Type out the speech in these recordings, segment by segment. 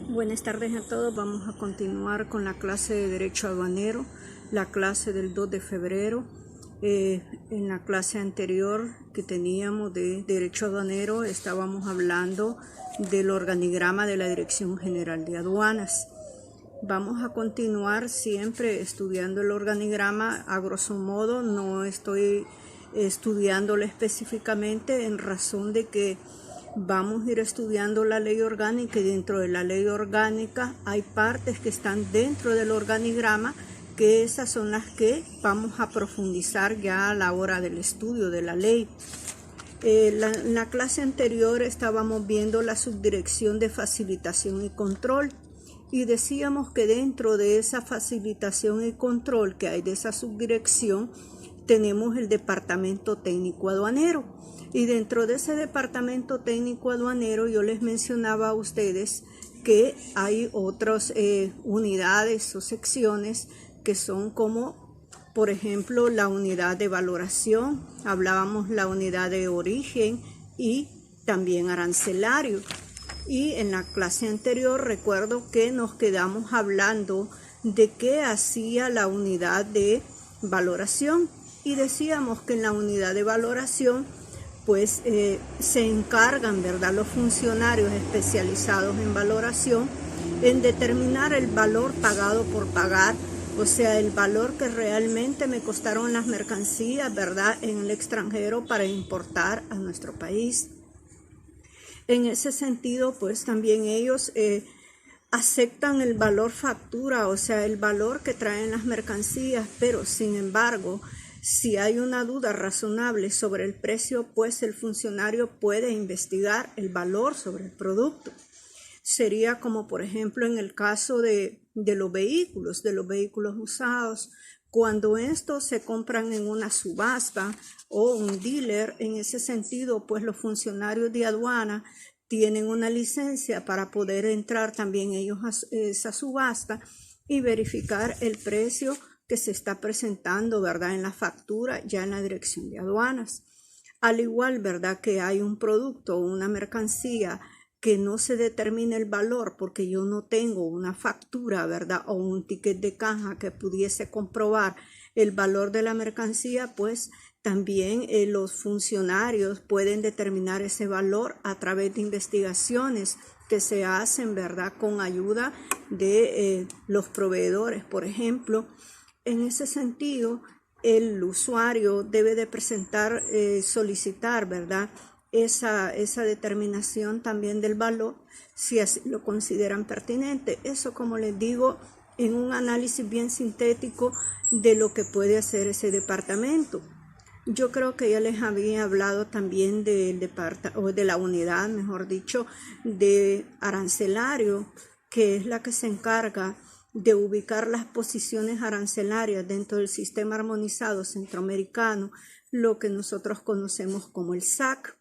Buenas tardes a todos. Vamos a continuar con la clase de Derecho Aduanero, la clase del 2 de febrero. En la clase anterior que teníamos de Derecho Aduanero estábamos hablando del organigrama de la Dirección General de Aduanas. Vamos a continuar siempre estudiando el organigrama a grosso modo. No estoy estudiándolo específicamente en razón de que vamos a ir estudiando la ley orgánica, y dentro de la ley orgánica hay partes que están dentro del organigrama, que esas son las que vamos a profundizar ya a la hora del estudio de la ley. En la clase anterior estábamos viendo la subdirección de facilitación y control, y decíamos que dentro de esa facilitación y control que hay de esa subdirección tenemos el departamento técnico aduanero. Y dentro de ese departamento técnico aduanero yo les mencionaba a ustedes que hay otras unidades o secciones que son como, por ejemplo, la unidad de valoración, hablábamos la unidad de origen y también arancelario. Y en la clase anterior recuerdo que nos quedamos hablando de qué hacía la unidad de valoración, y decíamos que en la unidad de valoración pues se encargan, ¿verdad?, los funcionarios especializados en valoración en determinar el valor pagado por pagar, o sea, el valor que realmente me costaron las mercancías, ¿verdad?, en el extranjero para importar a nuestro país. En ese sentido, pues también ellos aceptan el valor factura, o sea, el valor que traen las mercancías, pero sin embargo, si hay una duda razonable sobre el precio, pues el funcionario puede investigar el valor sobre el producto. Sería como, por ejemplo, en el caso de los vehículos usados. Cuando estos se compran en una subasta o un dealer, en ese sentido, pues los funcionarios de aduana tienen una licencia para poder entrar también ellos a esa subasta y verificar el precio que se está presentando, ¿verdad?, en la factura ya en la dirección de aduanas. Al igual, ¿verdad?, que hay un producto o una mercancía que no se determina el valor porque yo no tengo una factura, ¿verdad?, o un ticket de caja que pudiese comprobar el valor de la mercancía, pues también los funcionarios pueden determinar ese valor a través de investigaciones que se hacen, ¿verdad?, con ayuda de los proveedores, por ejemplo. En ese sentido, el usuario debe de presentar, solicitar, ¿verdad?, esa determinación también del valor, si así lo consideran pertinente. Eso, como les digo, en un análisis bien sintético de lo que puede hacer ese departamento. Yo creo que ya les había hablado también del departamento, o de la unidad, mejor dicho, de arancelario, que es la que se encarga de ubicar las posiciones arancelarias dentro del sistema armonizado centroamericano, lo que nosotros conocemos como el SAC.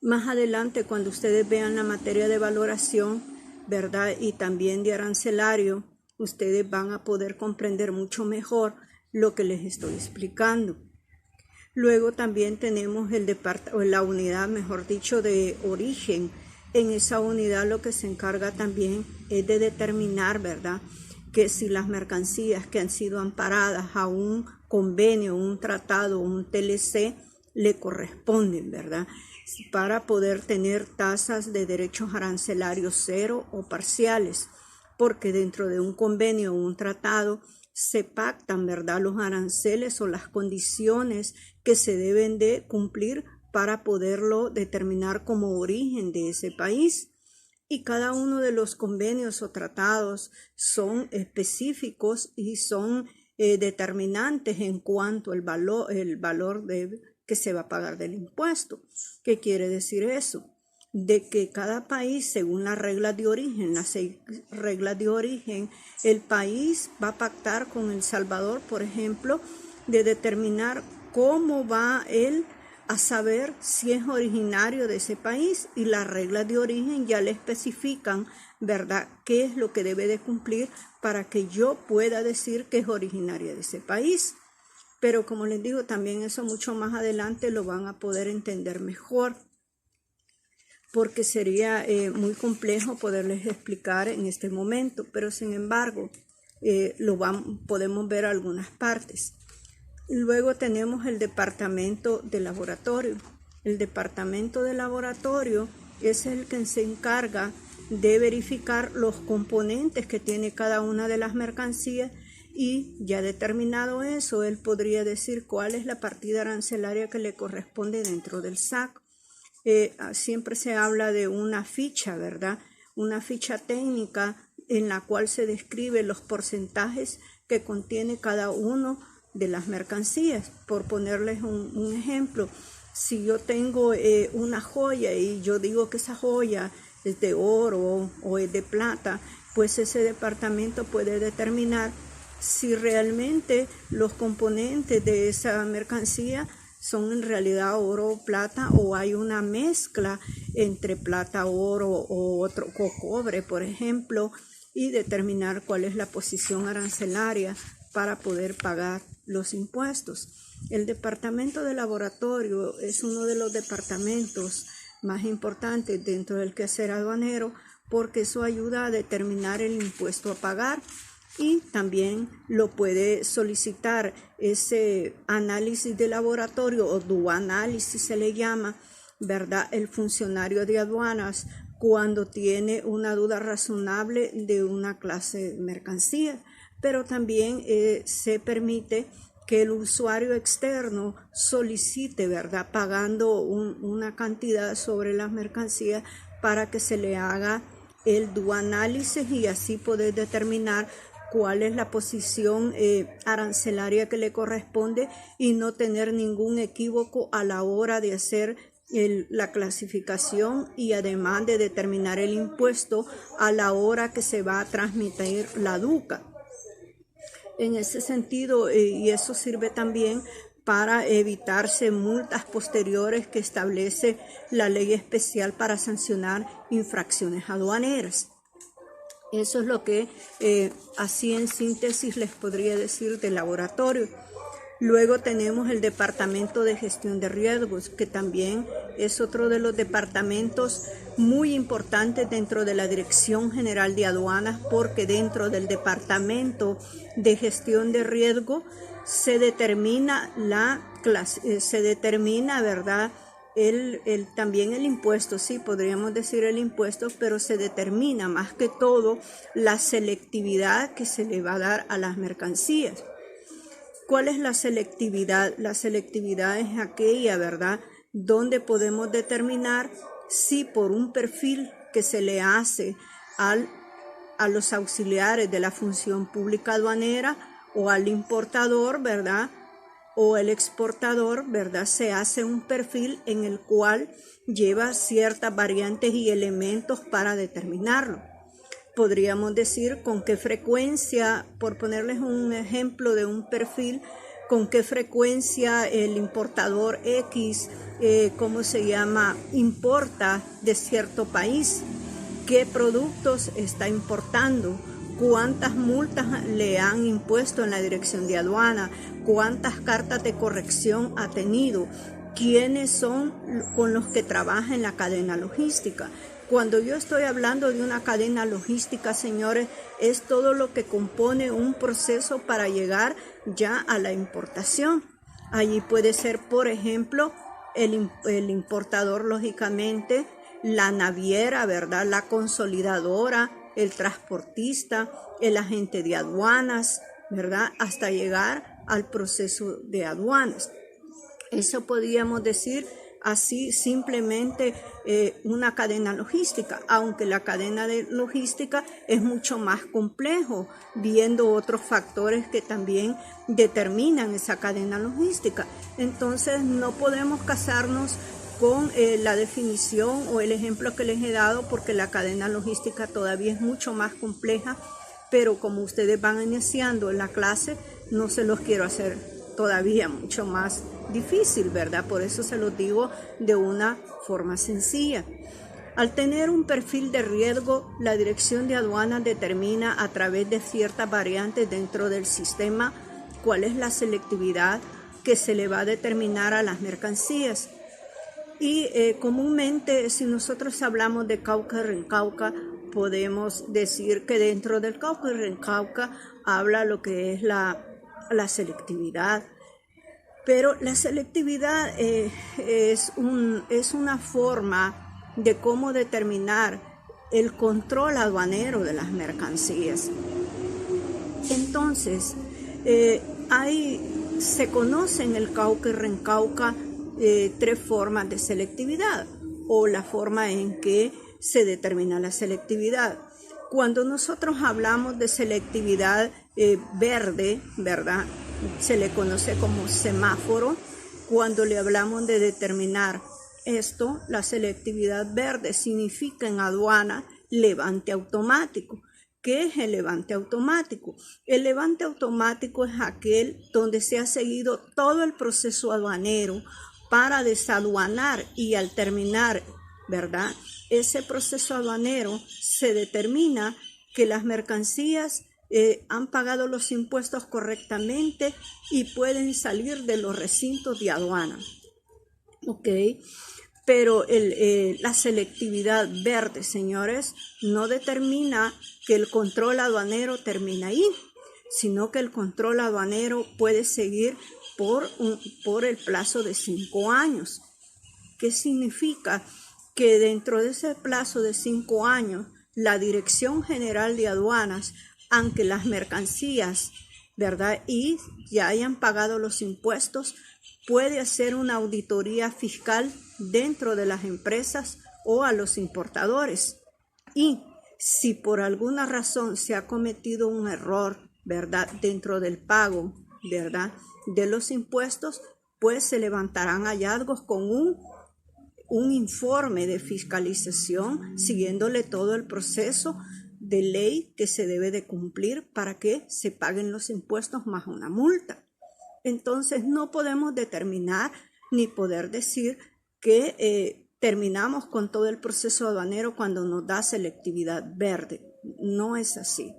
Más adelante, cuando ustedes vean la materia de valoración, ¿verdad?, y también de arancelario, ustedes van a poder comprender mucho mejor lo que les estoy explicando. Luego también tenemos la unidad, mejor dicho, de origen. En esa unidad lo que se encarga también es de determinar, ¿verdad?, que si las mercancías que han sido amparadas a un convenio, un tratado, un TLC, le corresponden, ¿verdad?, para poder tener tasas de derechos arancelarios cero o parciales, porque dentro de un convenio o un tratado se pactan, ¿verdad?, los aranceles o las condiciones que se deben de cumplir para poderlo determinar como origen de ese país. Y cada uno de los convenios o tratados son específicos y son determinantes en cuanto al valor que se va a pagar del impuesto. ¿Qué quiere decir eso? De que cada país, según las reglas de origen, las 6 reglas de origen, el país va a pactar con El Salvador, por ejemplo, de determinar cómo va él a saber si es originario de ese país, y las reglas de origen ya le especifican, ¿verdad?, qué es lo que debe de cumplir para que yo pueda decir que es originaria de ese país. Pero como les digo, también eso mucho más adelante lo van a poder entender mejor. porque sería muy complejo poderles explicar en este momento, pero sin embargo podemos ver algunas partes. Luego tenemos el departamento de laboratorio. El departamento de laboratorio es el que se encarga de verificar los componentes que tiene cada una de las mercancías, y ya determinado eso, él podría decir cuál es la partida arancelaria que le corresponde dentro del SAC. Siempre se habla de una ficha, ¿verdad? Una ficha técnica en la cual se describe los porcentajes que contiene cada uno de las mercancías. Por ponerles un ejemplo, si yo tengo una joya y yo digo que esa joya es de oro o es de plata, pues ese departamento puede determinar si realmente los componentes de esa mercancía son en realidad oro o plata, o hay una mezcla entre plata, oro o cobre, por ejemplo, y determinar cuál es la posición arancelaria para poder pagar los impuestos. El departamento de laboratorio es uno de los departamentos más importantes dentro del quehacer aduanero, porque eso ayuda a determinar el impuesto a pagar, y también lo puede solicitar ese análisis de laboratorio o duanálisis se le llama, ¿verdad? El funcionario de aduanas, cuando tiene una duda razonable de una clase de mercancía, pero también se permite que el usuario externo solicite, ¿verdad?, pagando una cantidad sobre las mercancías para que se le haga el duanálisis y así poder determinar cuál es la posición arancelaria que le corresponde y no tener ningún equívoco a la hora de hacer la clasificación, y además de determinar el impuesto a la hora que se va a transmitir la DUCA. En ese sentido, y eso sirve también para evitarse multas posteriores que establece la ley especial para sancionar infracciones aduaneras. Eso es lo que así en síntesis les podría decir del laboratorio. Luego tenemos el departamento de gestión de riesgos, que también es otro de los departamentos muy importantes dentro de la Dirección General de Aduanas, porque dentro del departamento de gestión de riesgo se determina ¿verdad?, también el impuesto, sí, podríamos decir el impuesto, pero se determina más que todo la selectividad que se le va a dar a las mercancías. ¿Cuál es la selectividad? La selectividad es aquella, ¿verdad?, donde podemos determinar si por un perfil que se le hace a los auxiliares de la función pública aduanera o al importador, ¿verdad?, o el exportador, ¿verdad?, se hace un perfil en el cual lleva ciertas variantes y elementos para determinarlo. Podríamos decir con qué frecuencia, por ponerles un ejemplo de un perfil, con qué frecuencia el importador X, importa de cierto país, qué productos está importando, cuántas multas le han impuesto en la Dirección de Aduana, cuántas cartas de corrección ha tenido, quiénes son con los que trabaja en la cadena logística. Cuando yo estoy hablando de una cadena logística, señores, es todo lo que compone un proceso para llegar ya a la importación. Allí puede ser, por ejemplo, el importador, lógicamente, la naviera, ¿verdad?, la consolidadora, el transportista, el agente de aduanas, ¿verdad?, hasta llegar al proceso de aduanas. Eso podríamos decir así simplemente una cadena logística, aunque la cadena de logística es mucho más complejo, viendo otros factores que también determinan esa cadena logística. Entonces no podemos casarnos con la definición o el ejemplo que les he dado, porque la cadena logística todavía es mucho más compleja, pero como ustedes van iniciando en la clase, no se los quiero hacer todavía mucho más difícil, ¿verdad? Por eso se los digo de una forma sencilla. Al tener un perfil de riesgo, la Dirección de Aduanas determina a través de ciertas variantes dentro del sistema cuál es la selectividad que se le va a determinar a las mercancías. Y comúnmente, si nosotros hablamos de Cauca y Rencauca, podemos decir que dentro del Cauca y Rencauca habla lo que es la selectividad. Pero la selectividad es una forma de cómo determinar el control aduanero de las mercancías. Entonces, se conoce en el Cauca y Rencauca 3 formas de selectividad, o la forma en que se determina la selectividad. Cuando nosotros hablamos de selectividad verde, ¿verdad? Se le conoce como semáforo. Cuando le hablamos de determinar esto, la selectividad verde significa en aduana levante automático. ¿Qué es el levante automático? El levante automático es aquel donde se ha seguido todo el proceso aduanero para desaduanar, y al terminar, ¿verdad?, ese proceso aduanero se determina que las mercancías han pagado los impuestos correctamente y pueden salir de los recintos de aduana. ¿Ok? Pero la selectividad verde, señores, no determina que el control aduanero termina ahí, sino que el control aduanero puede seguir por el plazo de 5 años. ¿Qué significa? Que dentro de ese plazo de 5 años, la Dirección General de Aduanas, aunque las mercancías, ¿verdad?, y ya hayan pagado los impuestos, puede hacer una auditoría fiscal dentro de las empresas o a los importadores. Y si por alguna razón se ha cometido un error, ¿verdad?, dentro del pago, ¿verdad?, de los impuestos, pues se levantarán hallazgos con un informe de fiscalización, siguiéndole todo el proceso de ley que se debe de cumplir para que se paguen los impuestos más una multa. Entonces no podemos determinar ni poder decir que terminamos con todo el proceso aduanero cuando nos da selectividad verde. No es así,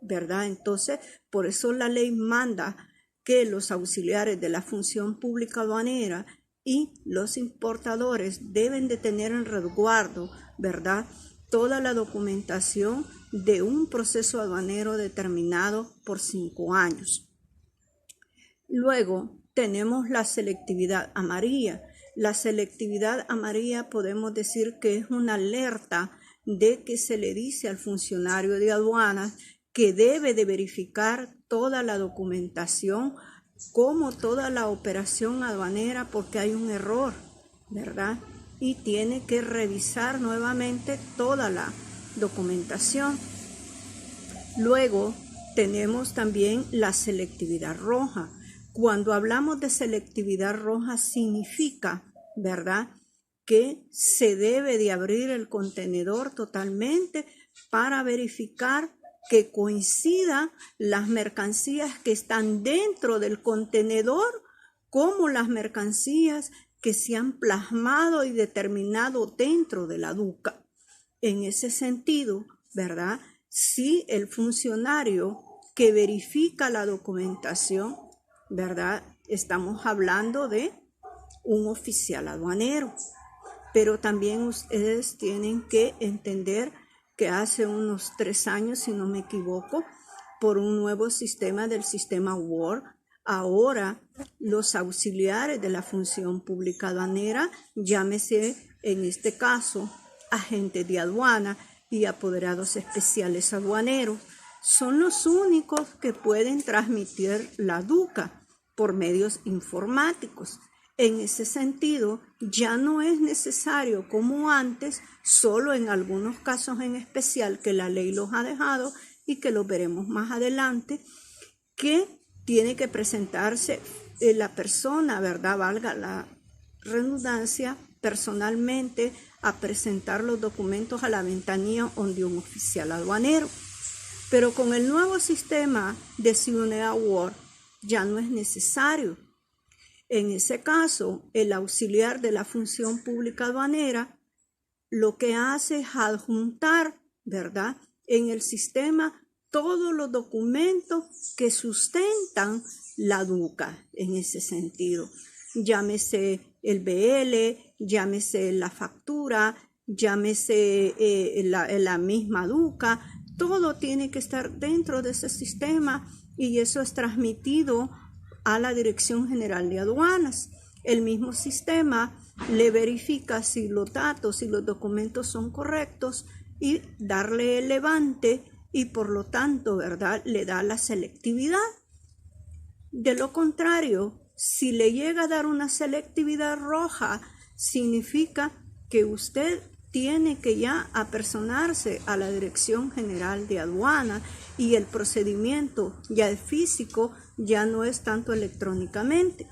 ¿verdad? Entonces, por eso la ley manda que los auxiliares de la función pública aduanera y los importadores deben de tener en resguardo, ¿verdad?, toda la documentación de un proceso aduanero determinado por 5 años. Luego tenemos la selectividad amarilla. La selectividad amarilla podemos decir que es una alerta de que se le dice al funcionario de aduanas que debe de verificar toda la documentación, como toda la operación aduanera, porque hay un error, ¿verdad? Y tiene que revisar nuevamente toda la documentación. Luego tenemos también la selectividad roja. Cuando hablamos de selectividad roja significa, ¿verdad?, que se debe de abrir el contenedor totalmente para verificar que coincidan las mercancías que están dentro del contenedor como las mercancías que se han plasmado y determinado dentro de la DUCA. En ese sentido, ¿verdad?, si el funcionario que verifica la documentación, ¿verdad?, estamos hablando de un oficial aduanero. Pero también ustedes tienen que entender que hace unos 3 años, si no me equivoco, por un nuevo sistema del sistema WORD, ahora los auxiliares de la función pública aduanera, llámese en este caso agentes de aduana y apoderados especiales aduaneros, son los únicos que pueden transmitir la DUCA por medios informáticos. En ese sentido, ya no es necesario como antes, solo en algunos casos en especial que la ley los ha dejado y que lo veremos más adelante, que tiene que presentarse la persona, ¿verdad?, valga la redundancia, personalmente a presentar los documentos a la ventanilla de un oficial aduanero. Pero con el nuevo sistema de Ciudadania WORD ya no es necesario. En ese caso, el auxiliar de la función pública aduanera lo que hace es adjuntar, ¿verdad?, en el sistema todos los documentos que sustentan la DUCA en ese sentido. Llámese el BL, llámese la factura, llámese la misma DUCA, todo tiene que estar dentro de ese sistema y eso es transmitido a la Dirección General de Aduanas. El mismo sistema le verifica si los datos y los documentos son correctos y darle el levante y por lo tanto, ¿verdad?, le da la selectividad. De lo contrario, si le llega a dar una selectividad roja, significa que usted tiene que ya apersonarse a la Dirección General de Aduana y el procedimiento ya es físico, ya no es tanto electrónicamente.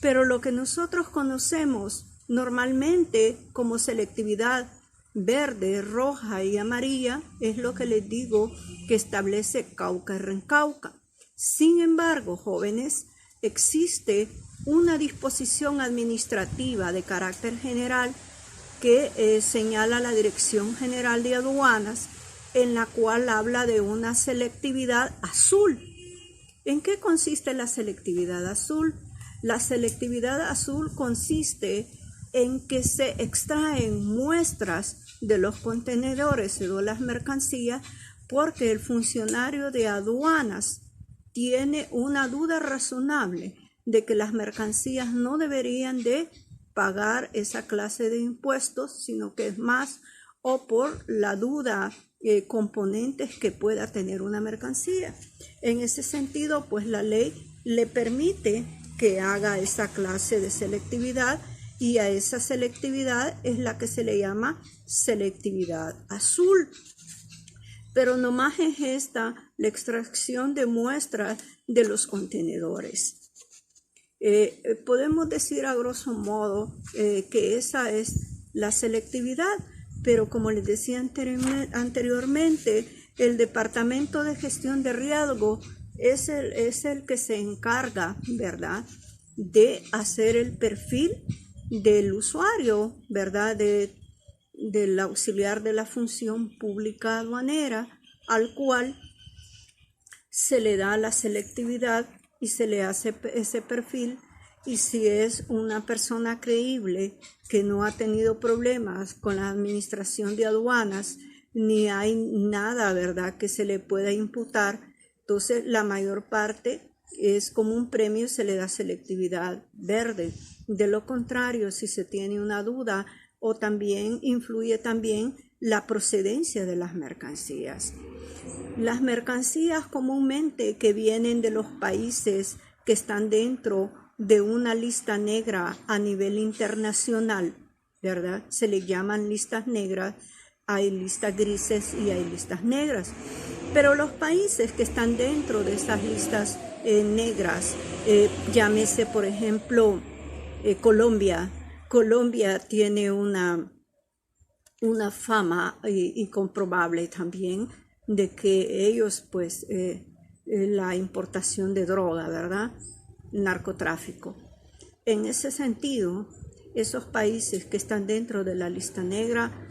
Pero lo que nosotros conocemos normalmente como selectividad verde, roja y amarilla es lo que les digo que establece Cauca y Rencauca. Sin embargo, jóvenes, existe una disposición administrativa de carácter general que señala la Dirección General de Aduanas, en la cual habla de una selectividad azul. ¿En qué consiste la selectividad azul? La selectividad azul consiste en que se extraen muestras de los contenedores y de las mercancías porque el funcionario de aduanas tiene una duda razonable de que las mercancías no deberían de pagar esa clase de impuestos, sino que es más o por la duda componentes que pueda tener una mercancía. En ese sentido, pues la ley le permite que haga esa clase de selectividad y a esa selectividad es la que se le llama selectividad azul. Pero nomás es esta la extracción de muestras de los contenedores. Podemos decir a grosso modo que esa es la selectividad, pero como les decía anteriormente, el Departamento de Gestión de Riesgo es el que se encarga, ¿verdad?, de hacer el perfil del usuario, ¿verdad?, del auxiliar de la función pública aduanera, al cual se le da la selectividad y se le hace ese perfil, y si es una persona creíble que no ha tenido problemas con la administración de aduanas, ni hay nada, ¿verdad?, que se le pueda imputar, entonces la mayor parte es como un premio, se le da selectividad verde. De lo contrario, si se tiene una duda, o también influye también la procedencia de las mercancías. Las mercancías comúnmente que vienen de los países que están dentro de una lista negra a nivel internacional, ¿verdad?, se le llaman listas negras, hay listas grises y hay listas negras. Pero los países que están dentro de esas listas negras, llámese por ejemplo Colombia. Colombia tiene una fama y comprobable también de que ellos pues la importación de droga, ¿verdad?, narcotráfico. En ese sentido, esos países que están dentro de la lista negra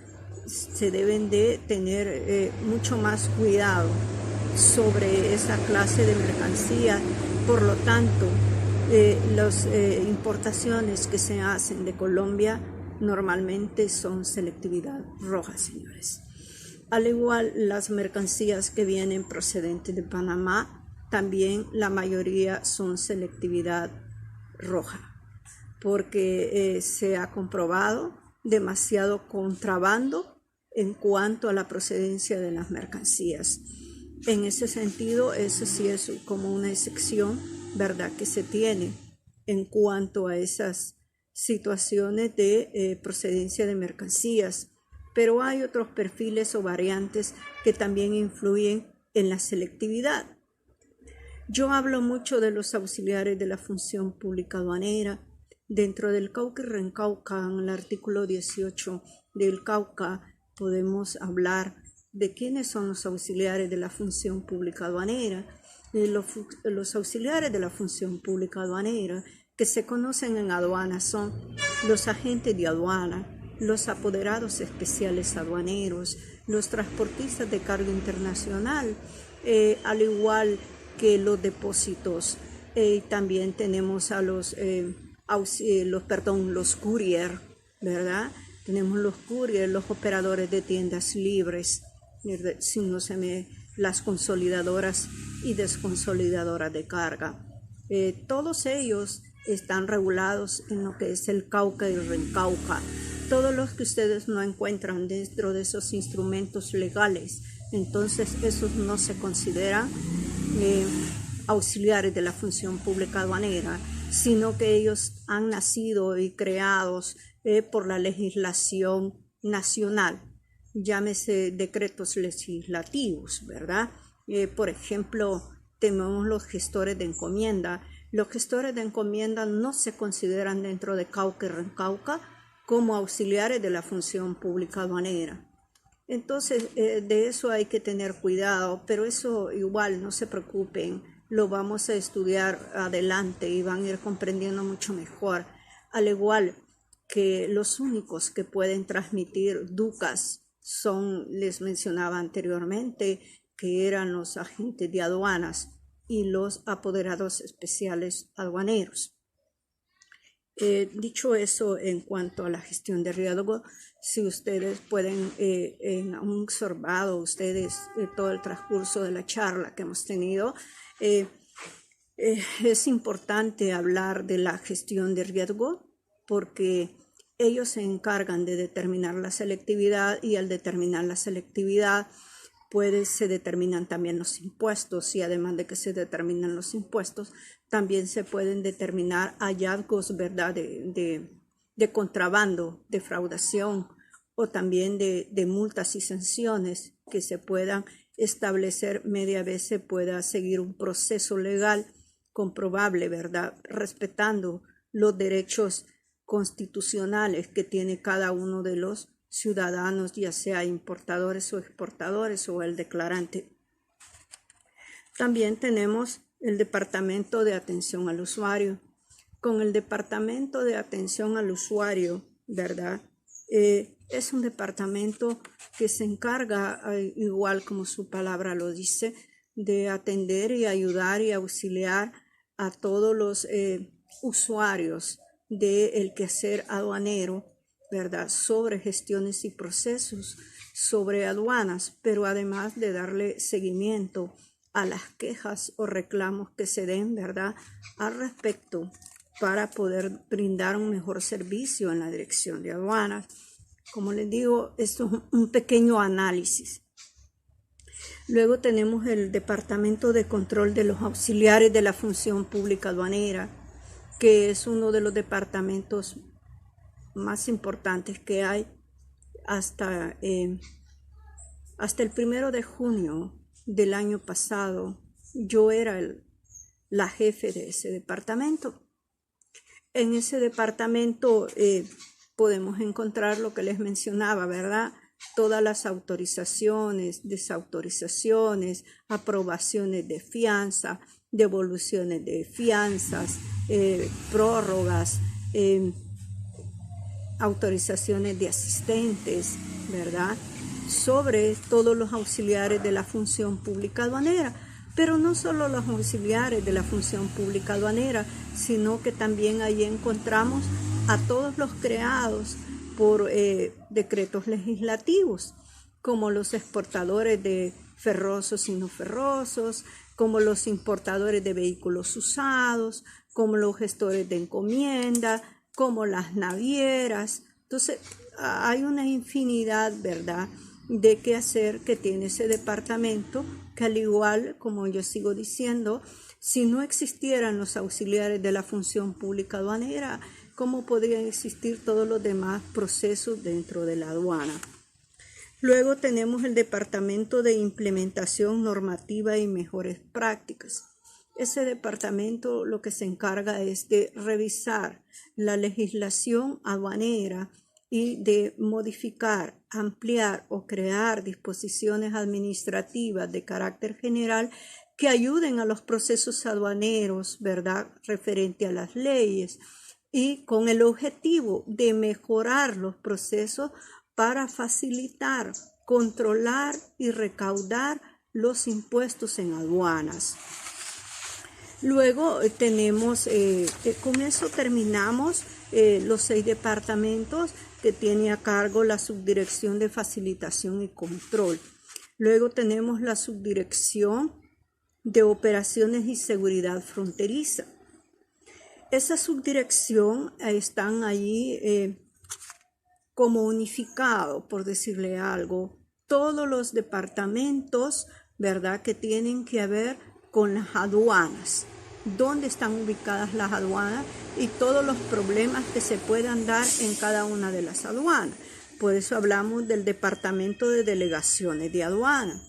se deben de tener mucho más cuidado sobre esa clase de mercancía. Por lo tanto, las importaciones que se hacen de Colombia normalmente son selectividad roja, señores. Al igual, las mercancías que vienen procedentes de Panamá, también la mayoría son selectividad roja, porque se ha comprobado demasiado contrabando en cuanto a la procedencia de las mercancías. En ese sentido, eso sí es como una excepción, ¿verdad?, que se tiene en cuanto a esas situaciones de procedencia de mercancías. Pero hay otros perfiles o variantes que también influyen en la selectividad. Yo hablo mucho de los auxiliares de la función pública aduanera. Dentro del Cauca y Rencauca, en el artículo 18 del Cauca, podemos hablar de quiénes son los auxiliares de la función pública aduanera. Los auxiliares de la función pública aduanera que se conocen en aduanas son los agentes de aduana, los apoderados especiales aduaneros, los transportistas de carga internacional, al igual que los depósitos. También tenemos a los los courier, ¿verdad? Tenemos los courier, los operadores de tiendas libres, las consolidadoras y desconsolidadoras de carga. Todos ellos están regulados en lo que es el Cauca y el Rencauca. Todos los que ustedes no encuentran dentro de esos instrumentos legales, entonces esos no se consideran auxiliares de la función pública aduanera, sino que ellos han nacido y creados por la legislación nacional, llámese decretos legislativos, ¿verdad? Por ejemplo, tenemos los gestores de encomienda. Los gestores de encomienda no se consideran dentro de Cauca y Rencauca como auxiliares de la función pública aduanera. Entonces, de eso hay que tener cuidado, pero eso igual, no se preocupen, lo vamos a estudiar adelante y van a ir comprendiendo mucho mejor. Al igual que los únicos que pueden transmitir DUCAS son, les mencionaba anteriormente, que eran los agentes de aduanas y los apoderados especiales aduaneros. Dicho eso, en cuanto a la gestión de riesgo, si ustedes pueden, han observado ustedes todo el transcurso de la charla que hemos tenido, es importante hablar de la gestión de riesgo porque ellos se encargan de determinar la selectividad y al determinar la selectividad se determinan también los impuestos y además de que se determinan los impuestos, también se pueden determinar hallazgos, ¿verdad?, de contrabando, defraudación o también de multas y sanciones que se puedan establecer media vez se pueda seguir un proceso legal comprobable, ¿verdad?, respetando los derechos constitucionales que tiene cada uno de los ciudadanos, ya sea importadores o exportadores o el declarante. También tenemos el Departamento de Atención al Usuario. Con el Departamento de Atención al Usuario, ¿verdad? Es un departamento que se encarga, igual como su palabra lo dice, de atender y ayudar y auxiliar a todos los usuarios del quehacer aduanero, ¿verdad?, sobre gestiones y procesos, sobre aduanas, pero además de darle seguimiento a las quejas o reclamos que se den, ¿verdad?, al respecto para poder brindar un mejor servicio en la dirección de aduanas. Como les digo, esto es un pequeño análisis. Luego tenemos el Departamento de Control de los Auxiliares de la Función Pública Aduanera, que es uno de los departamentos más importantes que hay. Hasta el 1 de junio del año pasado, yo era la jefe de ese departamento. En ese departamento podemos encontrar lo que les mencionaba, ¿verdad? Todas las autorizaciones, desautorizaciones, aprobaciones de fianza, devoluciones de fianzas, prórrogas, autorizaciones de asistentes, ¿verdad?, sobre todos los auxiliares de la función pública aduanera, pero no solo los auxiliares de la función pública aduanera, sino que también ahí encontramos a todos los creados por decretos legislativos, como los exportadores de ferrosos y no ferrosos, como los importadores de vehículos usados, como los gestores de encomienda, como las navieras. Entonces, hay una infinidad, ¿verdad?, de qué hacer que tiene ese departamento, que al igual, como yo sigo diciendo, si no existieran los auxiliares de la función pública aduanera, ¿cómo podrían existir todos los demás procesos dentro de la aduana? Luego tenemos el Departamento de Implementación Normativa y Mejores Prácticas. Ese departamento lo que se encarga es de revisar la legislación aduanera y de modificar, ampliar o crear disposiciones administrativas de carácter general que ayuden a los procesos aduaneros, ¿verdad?, referente a las leyes, y con el objetivo de mejorar los procesos para facilitar, controlar y recaudar los impuestos en aduanas. Luego tenemos, con eso terminamos los 6 departamentos que tiene a cargo la Subdirección de Facilitación y Control. Luego tenemos la Subdirección de Operaciones y Seguridad Fronteriza. Esa subdirección están allí como unificado, por decirle algo, todos los departamentos, ¿verdad?, que tienen que ver con las aduanas, dónde están ubicadas las aduanas y todos los problemas que se puedan dar en cada una de las aduanas. Por eso hablamos del Departamento de Delegaciones de Aduana,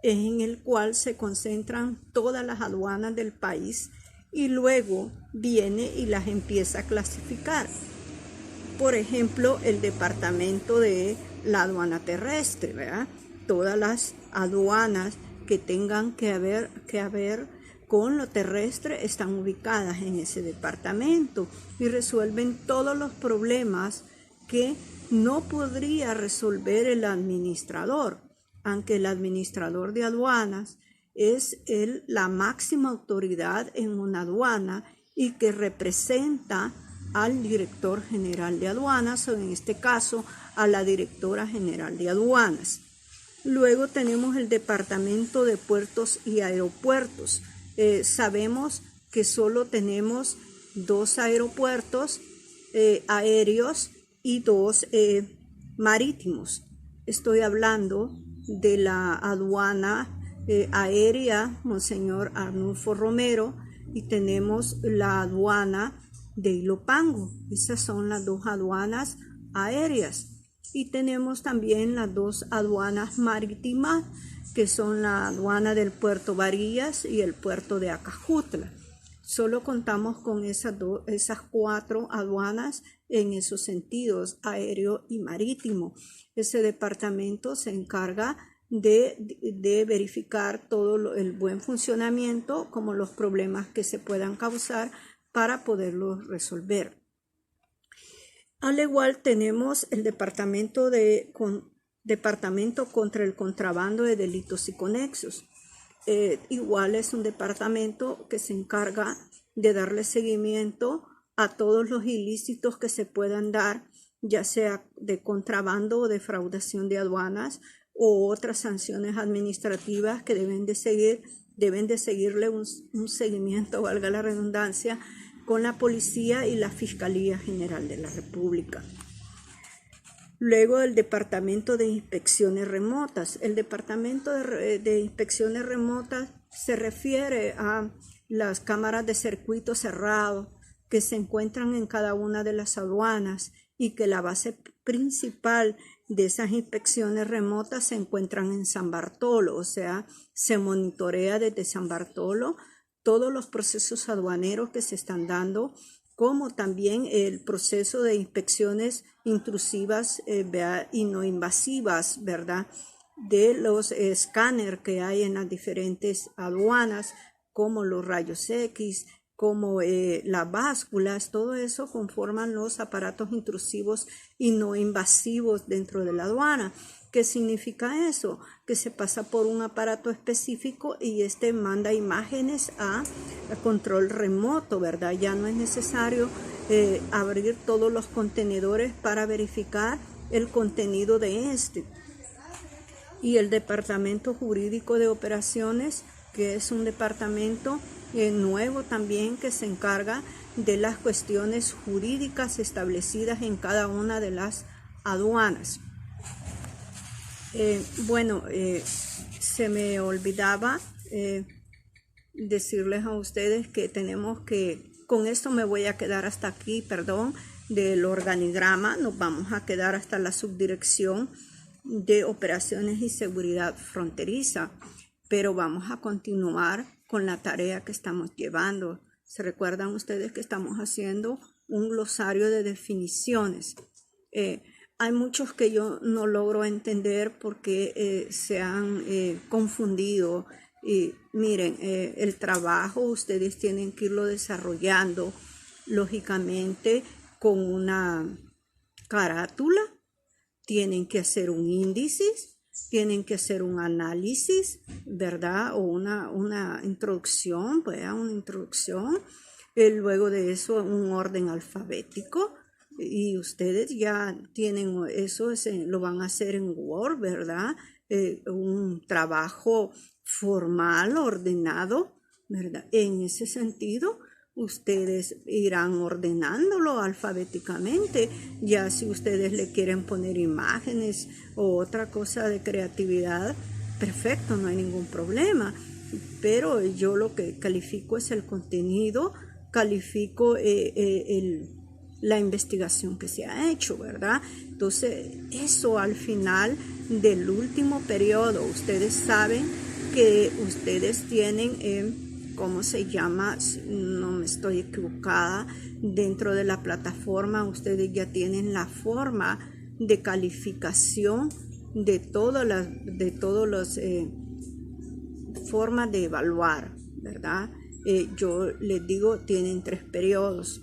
en el cual se concentran todas las aduanas del país y luego viene y las empieza a clasificar. Por ejemplo, el departamento de la aduana terrestre, ¿verdad? Todas las aduanas que tengan que ver con lo terrestre están ubicadas en ese departamento y resuelven todos los problemas que no podría resolver el administrador, aunque el administrador de aduanas es la máxima autoridad en una aduana y que representa al director general de aduanas, o en este caso a la directora general de aduanas. Luego tenemos el departamento de puertos y aeropuertos. Sabemos que solo tenemos 2 aeropuertos aéreos y 2 marítimos. Estoy hablando de la aduana aérea Monseñor Arnulfo Romero y tenemos la aduana de Ilopango. Esas son las 2 aduanas aéreas. Y tenemos también las 2 aduanas marítimas, que son la aduana del puerto Varillas y el puerto de Acajutla. Solo contamos con esas 4 aduanas en esos sentidos, aéreo y marítimo. Ese departamento se encarga de verificar todo el buen funcionamiento, como los problemas que se puedan causar para poderlos resolver. Al igual tenemos el departamento contra el contrabando de delitos y conexos. Igual es un departamento que se encarga de darle seguimiento a todos los ilícitos que se puedan dar, ya sea de contrabando o defraudación de aduanas o otras sanciones administrativas que deben de seguirle un seguimiento, valga la redundancia, con la Policía y la Fiscalía General de la República. Luego el Departamento de Inspecciones Remotas. El Departamento de Inspecciones Remotas se refiere a las cámaras de circuito cerrado que se encuentran en cada una de las aduanas y que la base principal de esas inspecciones remotas se encuentran en San Bartolo, o sea, se monitorea desde San Bartolo todos los procesos aduaneros que se están dando, como también el proceso de inspecciones intrusivas y no invasivas, ¿verdad?, de los escáneres que hay en las diferentes aduanas, como los rayos X, como las básculas. Todo eso conforman los aparatos intrusivos y no invasivos dentro de la aduana. ¿Qué significa eso? Que se pasa por un aparato específico y este manda imágenes a control remoto, ¿verdad? Ya no es necesario abrir todos los contenedores para verificar el contenido de este. Y el Departamento Jurídico de Operaciones, que es un departamento nuevo también, que se encarga de las cuestiones jurídicas establecidas en cada una de las aduanas. Se me olvidaba decirles a ustedes que con esto me voy a quedar hasta aquí, del organigrama. Nos vamos a quedar hasta la subdirección de operaciones y seguridad fronteriza, pero vamos a continuar con la tarea que estamos llevando. ¿Se recuerdan ustedes que estamos haciendo un glosario de definiciones? Hay muchos que yo no logro entender porque se han confundido. Y miren, el trabajo ustedes tienen que irlo desarrollando, lógicamente, con una carátula. Tienen que hacer un índice, tienen que hacer un análisis, ¿verdad? O una introducción, pues una introducción. Luego de eso, un orden alfabético. Y ustedes ya tienen eso, lo van a hacer en Word, ¿verdad? Un trabajo formal, ordenado, ¿verdad? En ese sentido, ustedes irán ordenándolo alfabéticamente. Ya si ustedes le quieren poner imágenes o otra cosa de creatividad, perfecto, no hay ningún problema. Pero yo lo que califico es el contenido, califico la investigación que se ha hecho, ¿verdad? Entonces, eso al final del último periodo, ustedes saben que ustedes tienen, ¿cómo se llama? No me estoy equivocada, dentro de la plataforma ustedes ya tienen la forma de calificación de todas las formas de evaluar, ¿verdad? Yo les digo, tienen 3 periodos.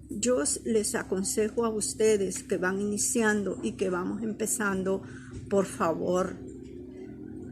Yo les aconsejo a ustedes que van iniciando y que vamos empezando, por favor,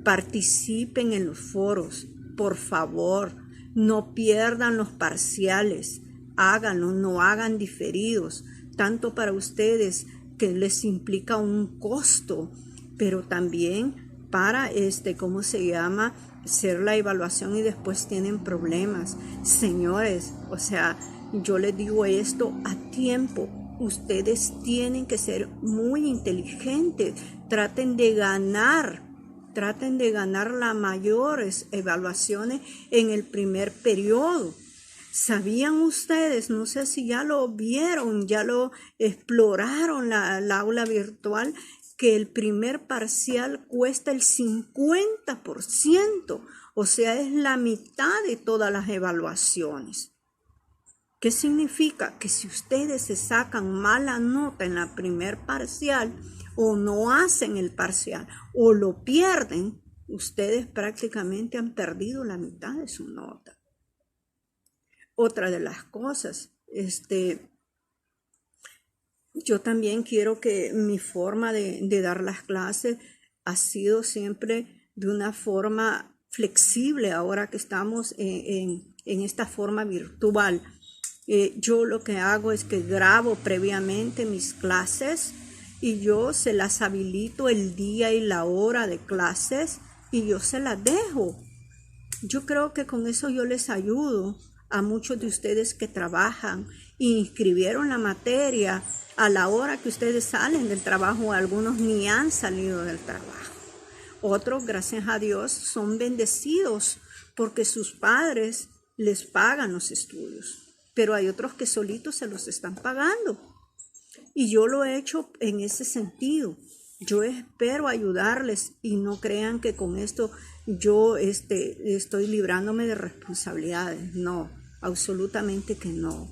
participen en los foros, por favor, no pierdan los parciales, háganlo, no hagan diferidos, tanto para ustedes que les implica un costo, pero también para ¿cómo se llama? Hacer la evaluación y después tienen problemas. Señores, o sea, yo les digo esto a tiempo. Ustedes tienen que ser muy inteligentes. Traten de ganar las mayores evaluaciones en el primer periodo. ¿Sabían ustedes? No sé si ya lo vieron, ya lo exploraron la aula virtual, que el primer parcial cuesta el 50%, o sea, es la mitad de todas las evaluaciones. ¿Qué significa? Que si ustedes se sacan mala nota en la primer parcial o no hacen el parcial o lo pierden, ustedes prácticamente han perdido la mitad de su nota. Otra de las cosas, yo también quiero que mi forma de dar las clases ha sido siempre de una forma flexible ahora que estamos en esta forma virtual. Yo lo que hago es que grabo previamente mis clases y yo se las habilito el día y la hora de clases y yo se las dejo. Yo creo que con eso yo les ayudo a muchos de ustedes que trabajan y inscribieron la materia a la hora que ustedes salen del trabajo. Algunos ni han salido del trabajo. Otros, gracias a Dios, son bendecidos porque sus padres les pagan los estudios. Pero hay otros que solitos se los están pagando. Y yo lo he hecho en ese sentido. Yo espero ayudarles y no crean que con esto yo estoy librándome de responsabilidades. No, absolutamente que no.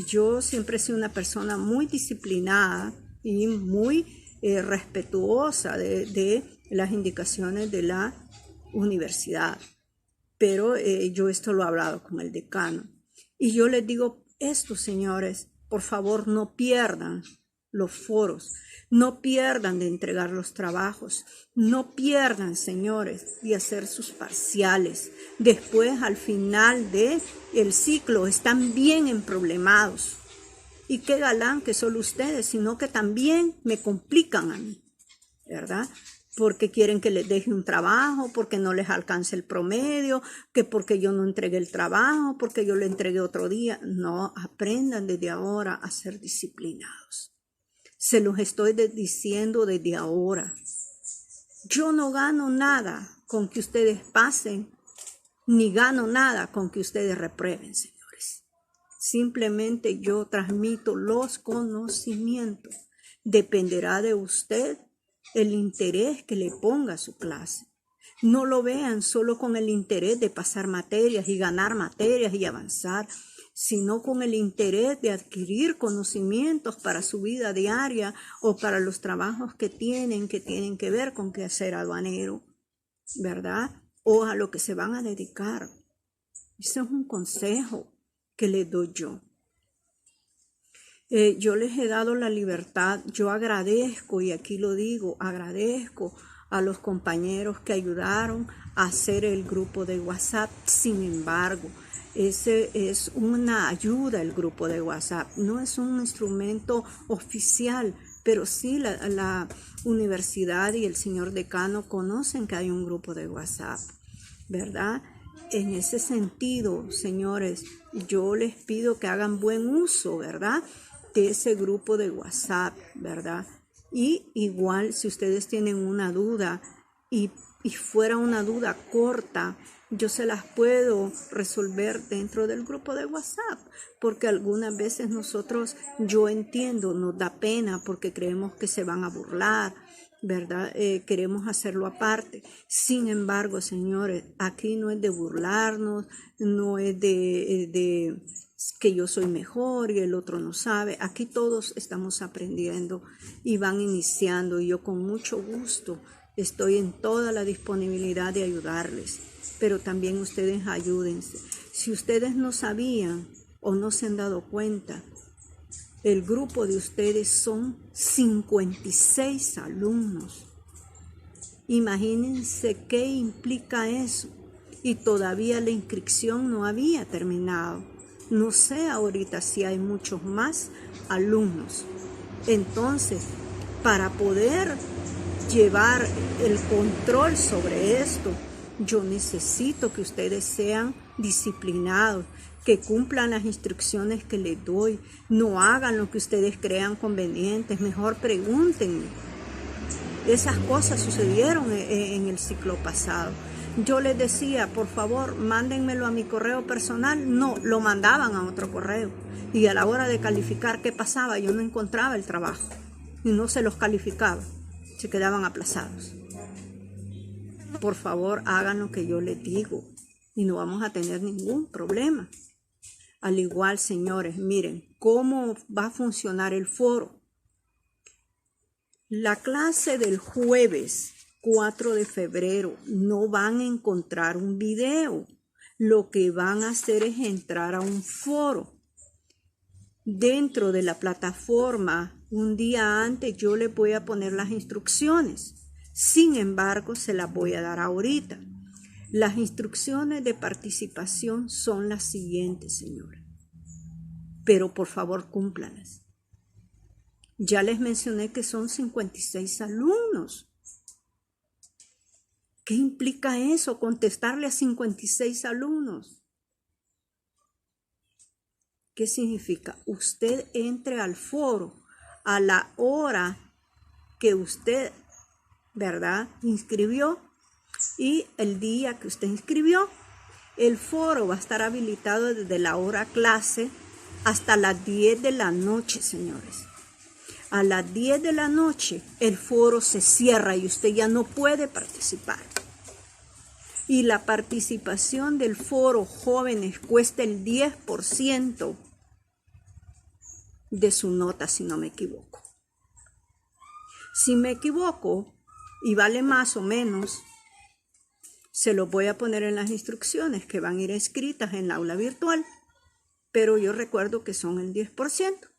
Yo siempre he sido una persona muy disciplinada y muy respetuosa de las indicaciones de la universidad. Pero yo esto lo he hablado con el decano. Y yo les digo esto, señores, por favor no pierdan los foros, no pierdan de entregar los trabajos, no pierdan, señores, de hacer sus parciales. Después, al final del ciclo, están bien emproblemados. Y qué galán que solo ustedes, sino que también me complican a mí, ¿verdad? Porque quieren que les deje un trabajo, porque no les alcance el promedio, que porque yo no entregué el trabajo, porque yo lo entregué otro día. No, aprendan desde ahora a ser disciplinados. Se los estoy diciendo desde ahora. Yo no gano nada con que ustedes pasen, ni gano nada con que ustedes reprueben, señores. Simplemente yo transmito los conocimientos. Dependerá de usted el interés que le ponga a su clase. No lo vean solo con el interés de pasar materias y ganar materias y avanzar, sino con el interés de adquirir conocimientos para su vida diaria o para los trabajos que tienen que ver con quehacer aduanero, ¿verdad? O a lo que se van a dedicar. Ese es un consejo que les doy yo. Yo les he dado la libertad, yo agradezco, y aquí lo digo, agradezco a los compañeros que ayudaron a hacer el grupo de WhatsApp. Sin embargo, ese es una ayuda, el grupo de WhatsApp. No es un instrumento oficial, pero sí la universidad y el señor decano conocen que hay un grupo de WhatsApp, ¿verdad? En ese sentido, señores, yo les pido que hagan buen uso, ¿verdad?, de ese grupo de WhatsApp, ¿verdad? Y igual, si ustedes tienen una duda y fuera una duda corta, yo se las puedo resolver dentro del grupo de WhatsApp, porque algunas veces nosotros, yo entiendo, nos da pena porque creemos que se van a burlar, ¿verdad? Queremos hacerlo aparte. Sin embargo, señores, aquí no es de burlarnos, no es de que yo soy mejor y el otro no sabe. Aquí todos estamos aprendiendo y van iniciando, y yo con mucho gusto estoy en toda la disponibilidad de ayudarles, pero también ustedes ayúdense. Si ustedes no sabían o no se han dado cuenta, el grupo de ustedes son 56 alumnos. Imagínense qué implica eso. Y todavía la inscripción no había terminado. No sé ahorita si hay muchos más alumnos. Entonces, para poder llevar el control sobre esto, yo necesito que ustedes sean disciplinados, que cumplan las instrucciones que les doy, no hagan lo que ustedes crean convenientes, mejor pregúntenme. Esas cosas sucedieron en el ciclo pasado. Yo les decía, por favor, mándenmelo a mi correo personal. No, lo mandaban a otro correo. Y a la hora de calificar, ¿qué pasaba? Yo no encontraba el trabajo y no se los calificaba. Se quedaban aplazados. Por favor, hagan lo que yo les digo y no vamos a tener ningún problema. Al igual, señores, miren cómo va a funcionar el foro. La clase del jueves 4 de febrero no van a encontrar un video. Lo que van a hacer es entrar a un foro. Dentro de la plataforma, un día antes yo les voy a poner las instrucciones. Sin embargo, se las voy a dar ahorita. Las instrucciones de participación son las siguientes, señores. Pero por favor, cúmplanlas. Ya les mencioné que son 56 alumnos. ¿Qué implica eso? Contestarle a 56 alumnos. ¿Qué significa? Usted entre al foro a la hora que usted, ¿verdad?, inscribió, y el día que usted inscribió, el foro va a estar habilitado desde la hora clase hasta las 10 de la noche, señores. A las 10 de la noche el foro se cierra y usted ya no puede participar. Y la participación del foro jóvenes cuesta el 10% de su nota, si no me equivoco. Si me equivoco y vale más o menos, se lo voy a poner en las instrucciones que van a ir escritas en la aula virtual, pero yo recuerdo que son el 10%.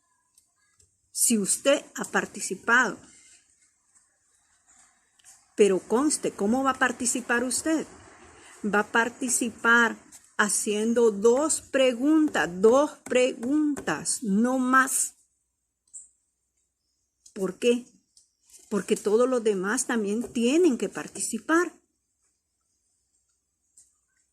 Si usted ha participado, pero conste, ¿cómo va a participar usted? Va a participar haciendo dos preguntas, no más. ¿Por qué? Porque todos los demás también tienen que participar.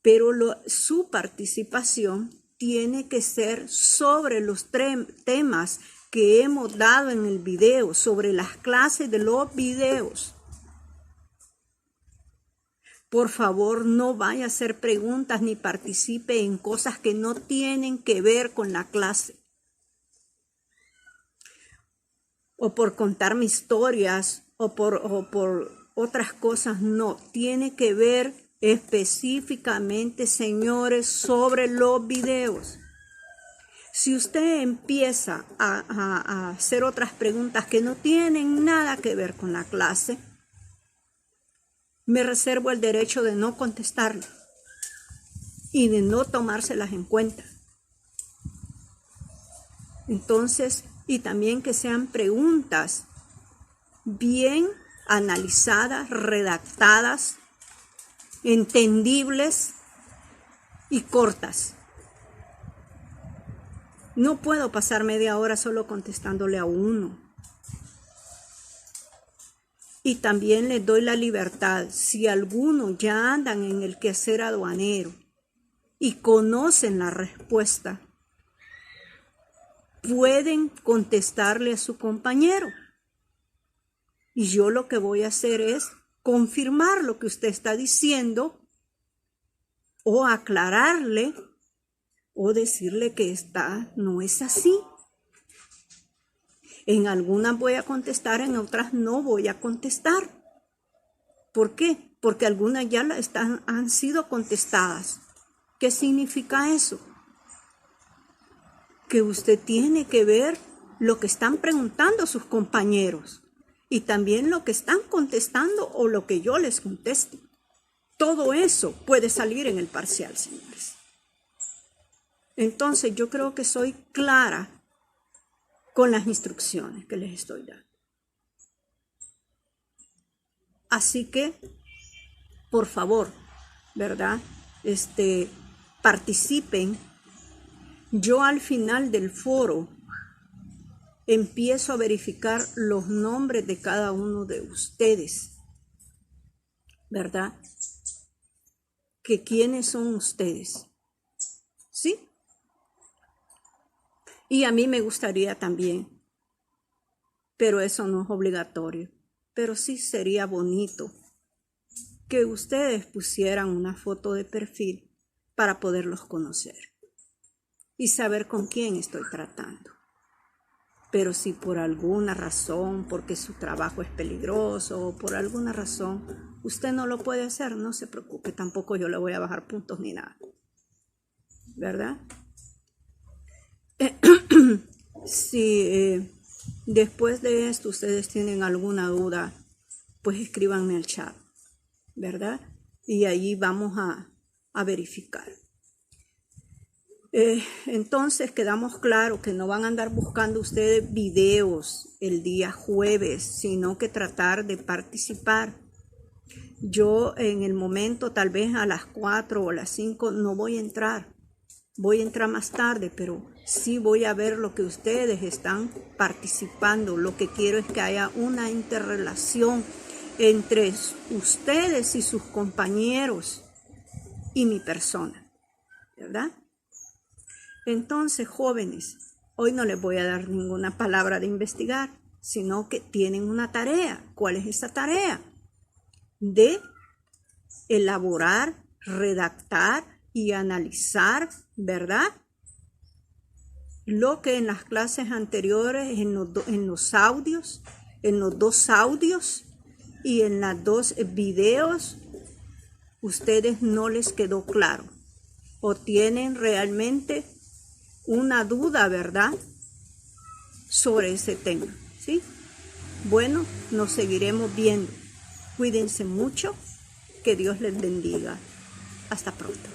Pero su participación tiene que ser sobre los temas que hemos dado en el video, sobre las clases de los videos. Por favor, no vaya a hacer preguntas ni participe en cosas que no tienen que ver con la clase. O por contarme historias o por otras cosas, no. Tiene que ver específicamente, señores, sobre los videos. Si usted empieza a hacer otras preguntas que no tienen nada que ver con la clase, me reservo el derecho de no contestarle y de no tomárselas en cuenta. Entonces, y también que sean preguntas bien analizadas, redactadas, entendibles y cortas. No puedo pasar media hora solo contestándole a uno. Y también les doy la libertad, si algunos ya andan en el quehacer aduanero y conocen la respuesta, pueden contestarle a su compañero. Y yo lo que voy a hacer es confirmar lo que usted está diciendo o aclararle o decirle que no es así. En algunas voy a contestar, en otras no voy a contestar. ¿Por qué? Porque algunas ya han sido contestadas. ¿Qué significa eso? Que usted tiene que ver lo que están preguntando sus compañeros y también lo que están contestando o lo que yo les conteste. Todo eso puede salir en el parcial, señores. Entonces yo creo que soy clara con las instrucciones que les estoy dando. Así que, por favor, ¿verdad? Participen. Yo al final del foro empiezo a verificar los nombres de cada uno de ustedes, ¿verdad? Que quiénes son ustedes, ¿sí? Y a mí me gustaría también, pero eso no es obligatorio, pero sí sería bonito que ustedes pusieran una foto de perfil para poderlos conocer y saber con quién estoy tratando. Pero si por alguna razón, porque su trabajo es peligroso o por alguna razón, usted no lo puede hacer, no se preocupe, tampoco yo le voy a bajar puntos ni nada, ¿verdad? Si después de esto ustedes tienen alguna duda, pues escríbanme al chat, ¿verdad? Y ahí vamos a verificar. Entonces quedamos claros que no van a andar buscando ustedes videos el día jueves, sino que tratar de participar. Yo en el momento, tal vez a las 4 o las 5, no voy a entrar. Voy a entrar más tarde, pero sí voy a ver lo que ustedes están participando. Lo que quiero es que haya una interrelación entre ustedes y sus compañeros y mi persona, ¿verdad? Entonces, jóvenes, hoy no les voy a dar ninguna palabra de investigar, sino que tienen una tarea. ¿Cuál es esa tarea? De elaborar, redactar y analizar, ¿verdad? Lo que en las clases anteriores, en los audios, en los 2 audios y en los 2 videos, ustedes no les quedó claro o tienen realmente una duda, ¿verdad?, sobre ese tema, ¿sí? Bueno, nos seguiremos viendo. Cuídense mucho, que Dios les bendiga. Hasta pronto.